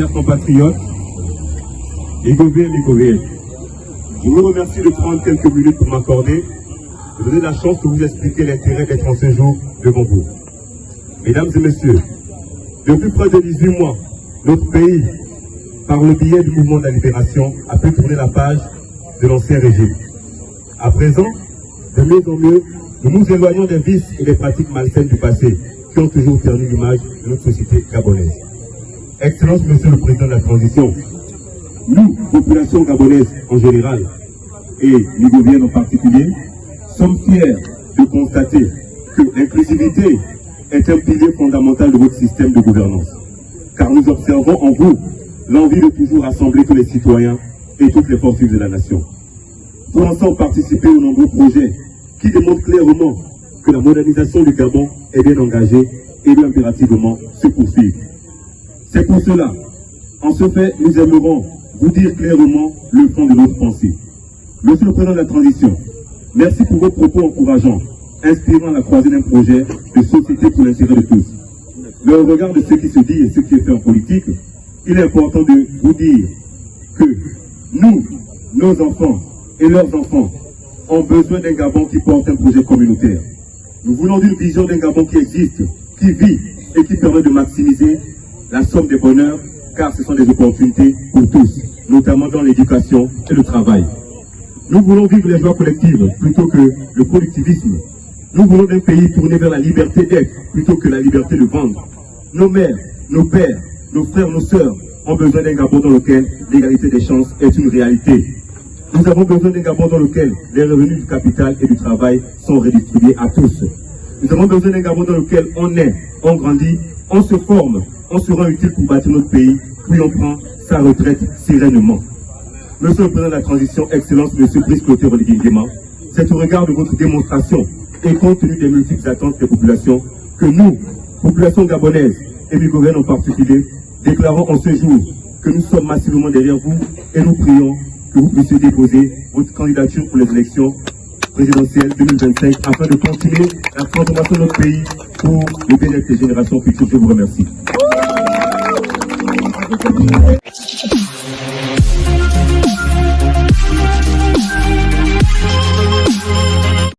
chers compatriotes, Ligové, je vous remercie de prendre quelques minutes pour m'accorder, de donner la chance de vous expliquer l'intérêt d'être en ce jour devant vous. Mesdames et messieurs, depuis près de 18 mois, notre pays, par le biais du mouvement de la libération, a pu tourner la page de l'ancien régime. À présent, de mieux en mieux, nous nous éloignons des vices et des pratiques malsaines du passé qui ont toujours terni l'image de notre société gabonaise. Excellence, Monsieur le Président de la Transition, nous, population gabonaise en général, et ligovienne en particulier, sommes fiers de constater que l'inclusivité est un pilier fondamental de votre système de gouvernance. Car nous observons en vous l'envie de toujours rassembler tous les citoyens et toutes les forces vives de la nation. Pour ensemble participer aux nombreux projets qui démontrent clairement que la modernisation du Gabon est bien engagée et doit impérativement se poursuivre. C'est pour cela, en ce fait, nous aimerons vous dire clairement le fond de notre pensée. Monsieur le Président de la Transition, merci pour vos propos encourageants, inspirant à la croisée d'un projet de société pour l'intérêt de tous. Mais au regard de ce qui se dit et ce qui est fait en politique, il est important de vous dire que nous, nos enfants et leurs enfants ont besoin d'un Gabon qui porte un projet communautaire. Nous voulons une vision d'un Gabon qui existe, qui vit et qui permet de maximiser la somme des bonheurs, car ce sont des opportunités pour tous, notamment dans l'éducation et le travail. Nous voulons vivre les joies collectives plutôt que le collectivisme. Nous voulons un pays tourné vers la liberté d'être plutôt que la liberté de vendre. Nos mères, nos pères, nos frères, nos sœurs ont besoin d'un Gabon dans lequel l'égalité des chances est une réalité. Nous avons besoin d'un Gabon dans lequel les revenus du capital et du travail sont redistribués à tous. Nous avons besoin d'un Gabon dans lequel on naît, on grandit, on se forme, on se rend utile pour bâtir notre pays, puis on prend sa retraite sereinement. Monsieur le Président de la Transition, Excellence, Monsieur Brice Clotaire Oligui Nguema, c'est au regard de votre démonstration et compte tenu des multiples attentes des populations que nous, population gabonaise et Ligové en particulier, déclarons en ce jour que nous sommes massivement derrière vous et nous prions que vous puissiez déposer votre candidature pour les élections présidentielles 2025 afin de continuer la transformation de notre pays pour le bien-être des générations futures. Je vous remercie.